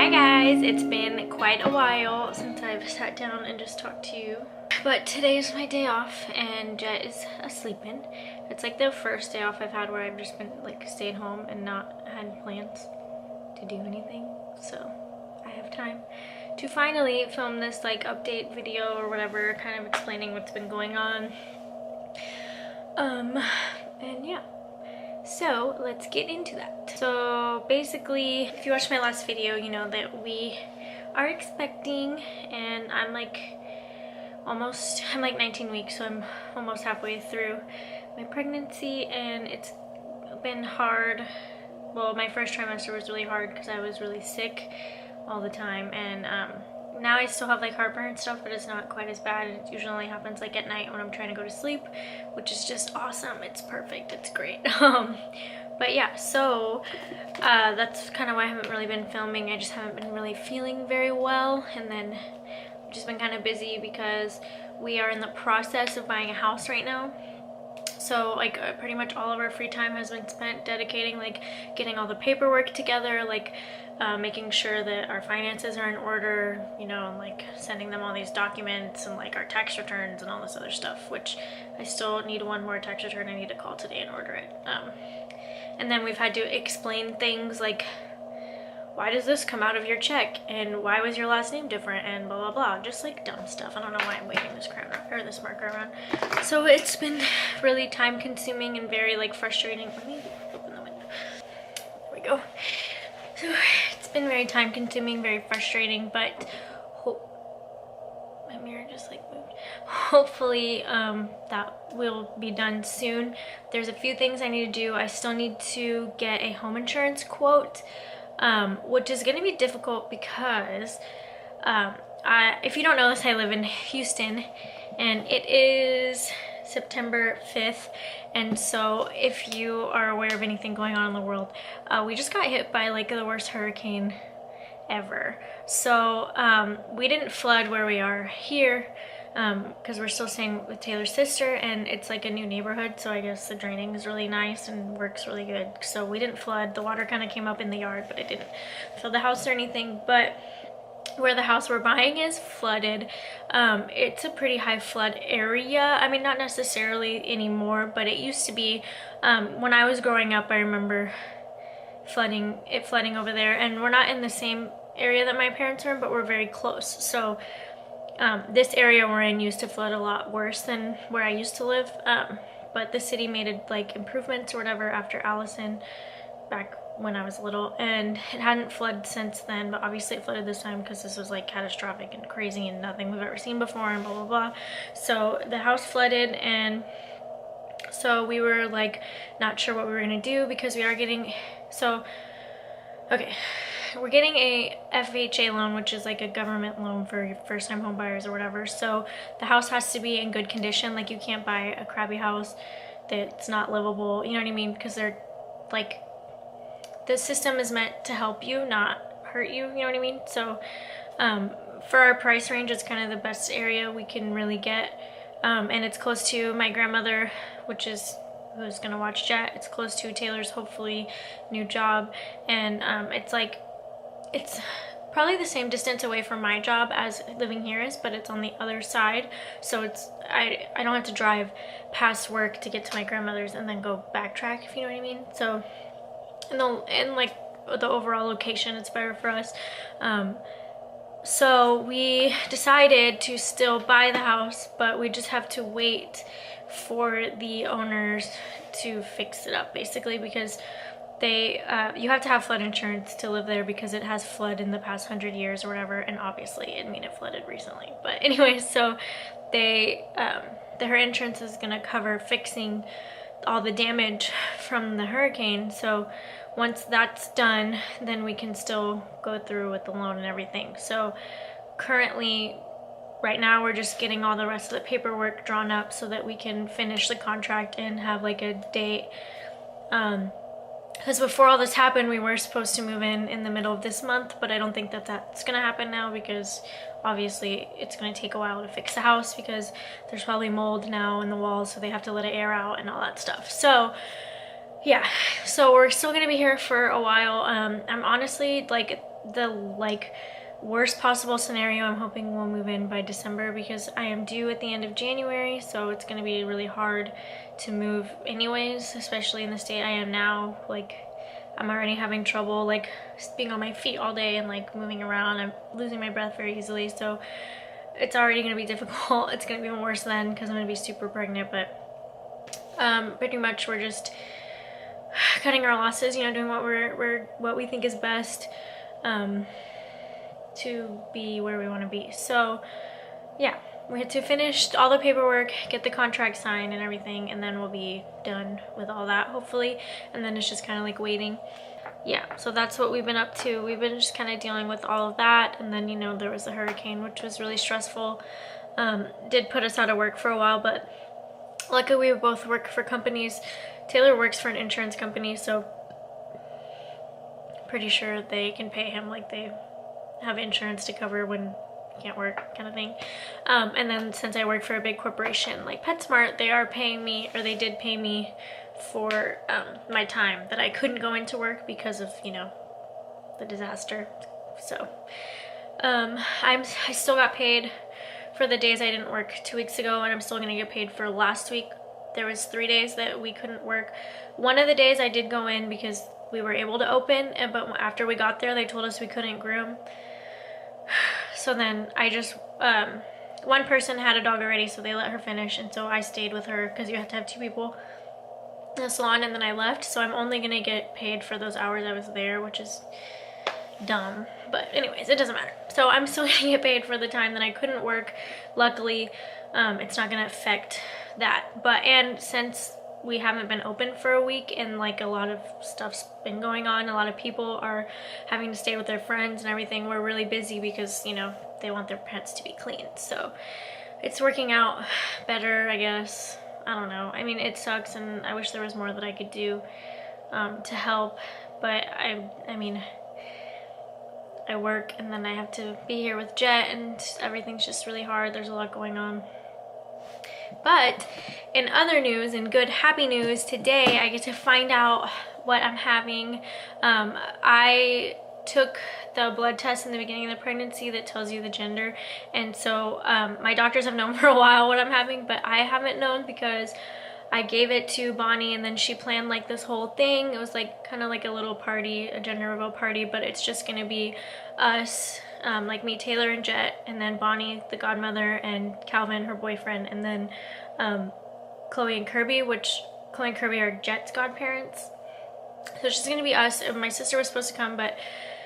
Hi guys, it's been quite a while since I've sat down and just talked to you. But today is my day off and Jet is asleeping. It's like the first day off I've had where I've just been like staying home and not had plans to do anything. So I have time to finally film this like update video or whatever, kind of explaining what's been going on. And yeah. So let's get into that. So basically, if you watched my last video, you know that we are expecting, and I'm like 19 weeks, so I'm almost halfway through my pregnancy, and it's been hard. Well, my first trimester was really hard because I was really sick all the time, and now I still have like heartburn and stuff, but it's not quite as bad. It usually only happens like at night when I'm trying to go to sleep, which is just awesome. It's perfect. It's great. But yeah, so that's kind of why I haven't really been filming. I just haven't been really feeling very well, and then I've just been kind of busy because we are in the process of buying a house right now. So like pretty much all of our free time has been spent dedicating like getting all the paperwork together, like making sure that our finances are in order, you know, and like sending them all these documents and like our tax returns and all this other stuff, which I still need one more tax return. I need to call today and order it. And then we've had to explain things like, why does this come out of your check, and why was your last name different, and blah blah blah, just like dumb stuff. I don't know why I'm waving this crown or this marker around. So it's been really time consuming and very like frustrating. Let me open the window. There we go. So it's been very time consuming, very frustrating, but my mirror just like moved. Hopefully that will be done soon. There's a few things I need to do. I still need to get a home insurance quote, which is going to be difficult because if you don't know this, I live in Houston and it is September 5th, and so if you are aware of anything going on in the world, we just got hit by like the worst hurricane ever. So we didn't flood where we are here because we're still staying with Taylor's sister, and it's like a new neighborhood, so I guess the draining is really nice and works really good. So we didn't flood. The water kind of came up in the yard, but it didn't fill the house or anything. But where the house we're buying is flooded. It's a pretty high flood area. I mean, not necessarily anymore, but it used to be. When I was growing up, I remember flooding over there, and we're not in the same area that my parents are in, but we're very close. So this area we're in used to flood a lot worse than where I used to live, but the city made it like improvements or whatever after Allison back when I was little, and it hadn't flooded since then, but obviously it flooded this time because this was like catastrophic and crazy and nothing we've ever seen before and blah blah blah. So the house flooded, and so we were like not sure what we were gonna do because we are getting, we're getting a FHA loan, which is like a government loan for first-time home buyers or whatever. So the house has to be in good condition. Like you can't buy a crappy house that's not livable, you know what I mean? Because they're like, the system is meant to help you, not hurt you, you know what I mean? So for our price range, it's kind of the best area we can really get. And it's close to my grandmother, who's gonna watch Jet. It's close to Taylor's hopefully new job, and it's probably the same distance away from my job as living here is, but it's on the other side. So it's I don't have to drive past work to get to my grandmother's and then go backtrack, if you know what I mean. So and like the overall location, it's better for us. So we decided to still buy the house, but we just have to wait for the owners to fix it up, basically, because they you have to have flood insurance to live there because it has flooded in the past 100 years or whatever, and obviously it flooded recently. But anyway, so her insurance is gonna cover fixing all the damage from the hurricane. So once that's done, then we can still go through with the loan and everything. So currently, right now, we're just getting all the rest of the paperwork drawn up so that we can finish the contract and have like a date. Because before all this happened, we were supposed to move in the middle of this month, but I don't think that that's gonna happen now because obviously it's gonna take a while to fix the house because there's probably mold now in the walls, so they have to let it air out and all that stuff. So yeah, so we're still gonna be here for a while. I'm honestly like the like worst possible scenario, I'm hoping we'll move in by December, because I am due at the end of January, so it's going to be really hard to move anyways, especially in the state I am now. Like, I'm already having trouble like being on my feet all day and like moving around. I'm losing my breath very easily, so it's already going to be difficult. It's going to be even worse then because I'm going to be super pregnant. But pretty much we're just cutting our losses, you know, doing what we think is best to be where we want to be. So yeah, we had to finish all the paperwork, get the contract signed and everything, and then we'll be done with all that hopefully, and then it's just kind of like waiting. Yeah, so that's what we've been up to. We've been just kind of dealing with all of that, and then, you know, there was a hurricane, which was really stressful. Did put us out of work for a while, but luckily we both work for companies. Taylor works for an insurance company, so pretty sure they can pay him, like they have insurance to cover when he can't work, kind of thing. And then since I work for a big corporation like PetSmart, they are paying me, or they did pay me for my time that I couldn't go into work because of, you know, the disaster. So I still got paid for the days I didn't work 2 weeks ago, and I'm still gonna get paid for last week. There was 3 days that we couldn't work. One of the days I did go in because we were able to open, but after we got there they told us we couldn't groom. So then I just one person had a dog already, so they let her finish, and so I stayed with her because you have to have 2 people in the salon, and then I left. So I'm only gonna get paid for those hours I was there, which is dumb, but anyways, it doesn't matter. So I'm still gonna get paid for the time that I couldn't work. Luckily it's not gonna affect that. And since we haven't been open for a week and like a lot of stuff's been going on, a lot of people are having to stay with their friends and everything, we're really busy because, you know, they want their pets to be clean. So it's working out better, I guess. I don't know. I mean, it sucks, and I wish there was more that I could do to help, but I mean, I work and then I have to be here with Jet, and everything's just really hard. There's a lot going on. But in other news, in good happy news, today I get to find out what I'm having. I took the blood test in the beginning of the pregnancy that tells you the gender, and so my doctors have known for a while what I'm having, but I haven't known because I gave it to Bonnie, and then she planned like this whole thing. It was like kind of like a little party, a gender reveal party, but it's just gonna be us, like me, Taylor, and Jet, and then Bonnie, the godmother, and Calvin, her boyfriend, and then Chloe and Kirby, which Chloe and Kirby are Jet's godparents. So it's just gonna be us. My sister was supposed to come, but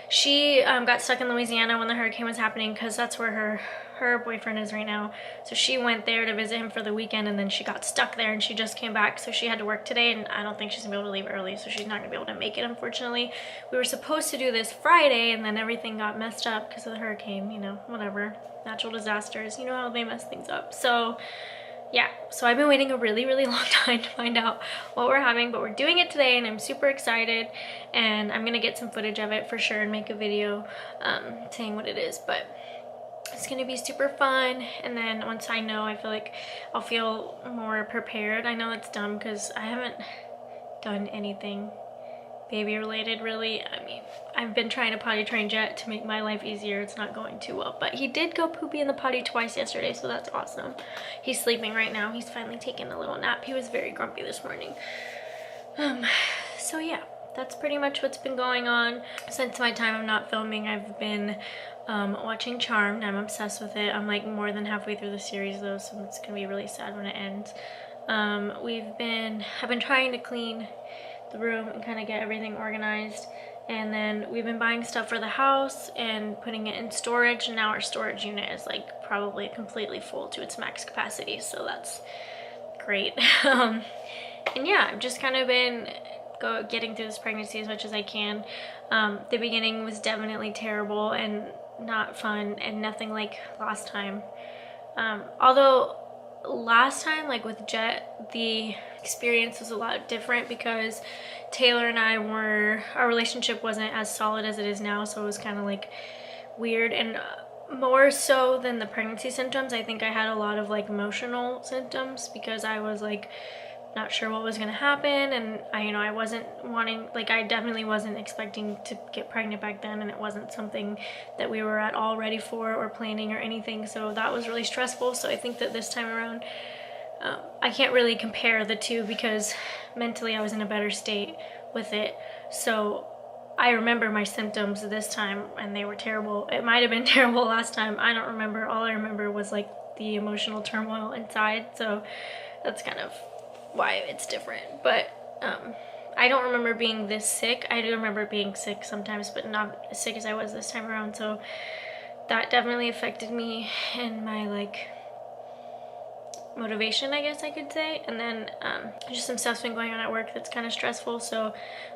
she got stuck in Louisiana when the hurricane was happening, because that's where her boyfriend is right now. So she went there to visit him for the weekend, and then she got stuck there, and she just came back, so she had to work today, and I don't think she's gonna be able to leave early, so she's not gonna be able to make it, unfortunately. We were supposed to do this Friday, and then everything got messed up because of the hurricane, you know, whatever, natural disasters, you know how they mess things up. So yeah, so I've been waiting a really, really long time to find out what we're having, but we're doing it today, and I'm super excited, and I'm gonna get some footage of it for sure and make a video saying what it is. But it's gonna be super fun, and then once I know, I feel like I'll feel more prepared. I know it's dumb because I haven't done anything baby related really. I mean, I've been trying to potty train Jet to make my life easier. It's not going too well, but he did go poopy in the potty twice yesterday, so that's awesome. He's sleeping right now. He's finally taken a little nap. He was very grumpy this morning. So yeah, that's pretty much what's been going on. Since my time of not filming, I've been watching Charmed. I'm obsessed with it. I'm like more than halfway through the series though, so it's gonna be really sad when it ends. I've been trying to clean the room and kind of get everything organized, and then we've been buying stuff for the house and putting it in storage, and now our storage unit is like probably completely full to its max capacity, so that's great. And yeah, I've just kind of been getting through this pregnancy as much as I can. The beginning was definitely terrible and not fun, and nothing like last time. Although last time, like with Jet, the experience was a lot different because Taylor and our relationship wasn't as solid as it is now, so it was kind of like weird. And more so than the pregnancy symptoms, I think I had a lot of like emotional symptoms because I was like not sure what was gonna happen, and I wasn't wanting, like, I definitely wasn't expecting to get pregnant back then, and it wasn't something that we were at all ready for or planning or anything, so that was really stressful. So I think that this time around, I can't really compare the two because mentally I was in a better state with it. So I remember my symptoms this time and they were terrible. It might have been terrible last time. I don't remember. All I remember was like the emotional turmoil inside. So that's kind of why it's different. But I don't remember being this sick. I do remember being sick sometimes, but not as sick as I was this time around. So that definitely affected me and my like motivation, I guess I could say. And then just some stuff's been going on at work that's kind of stressful, so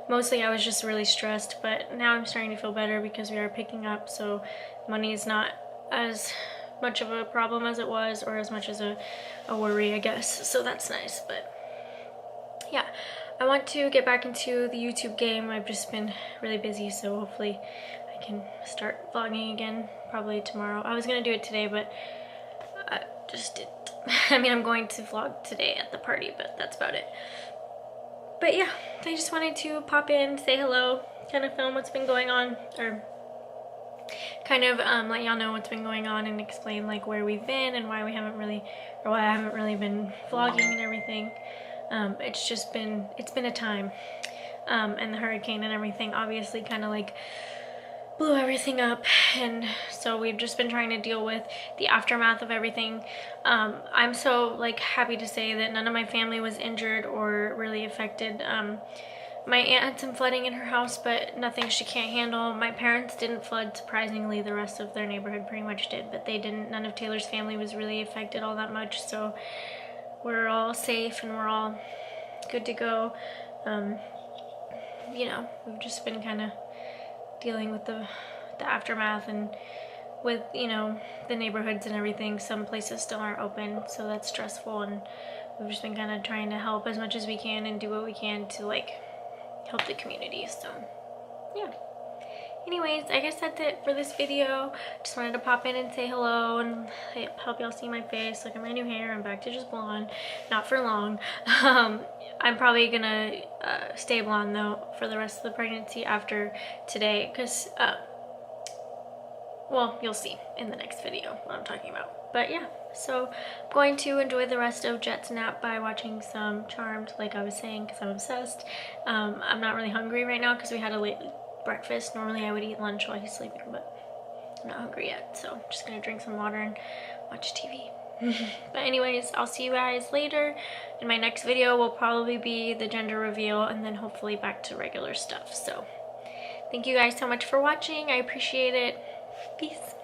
mostly I was just really stressed, but now I'm starting to feel better because we are picking up, so money is not as much of a problem as it was, or as much as a worry, I guess, so that's nice. But yeah, I want to get back into the YouTube game. I've just been really busy, so hopefully I can start vlogging again probably tomorrow. I was gonna do it today, but I just didn't. I mean, I'm going to vlog today at the party, but that's about it. But yeah, I just wanted to pop in, say hello, kind of film what's been going on, or kind of let y'all know what's been going on and explain like where we've been and why we haven't really, or why I haven't really been vlogging and everything. It's been a time. And the hurricane and everything obviously kind of like blew everything up, and so we've just been trying to deal with the aftermath of everything. I'm so like happy to say that none of my family was injured or really affected. My aunt had some flooding in her house, but nothing she can't handle. My parents didn't flood, surprisingly. The rest of their neighborhood pretty much did, but they didn't. None of Taylor's family was really affected all that much, so we're all safe and we're all good to go. We've just been kind of dealing with the aftermath, and with the neighborhoods and everything. Some places still aren't open, so that's stressful, and we've just been kind of trying to help as much as we can and do what we can to like help the community. So yeah, anyways, I guess that's it for this video. Just wanted to pop in and say hello and help y'all see my face. Look at my new hair. I'm back to just blonde, not for long. I'm probably gonna stay blonde though for the rest of the pregnancy after today, because well, you'll see in the next video what I'm talking about. But yeah, so I'm going to enjoy the rest of Jet's nap by watching some Charmed, like I was saying, because I'm obsessed. I'm not really hungry right now because we had a late breakfast. Normally I would eat lunch while he's sleeping, but I'm not hungry yet, so I'm just gonna drink some water and watch TV. But anyways, I'll see you guys later. In my next video will probably be the gender reveal, and then hopefully back to regular stuff. So thank you guys so much for watching. I appreciate it. Peace.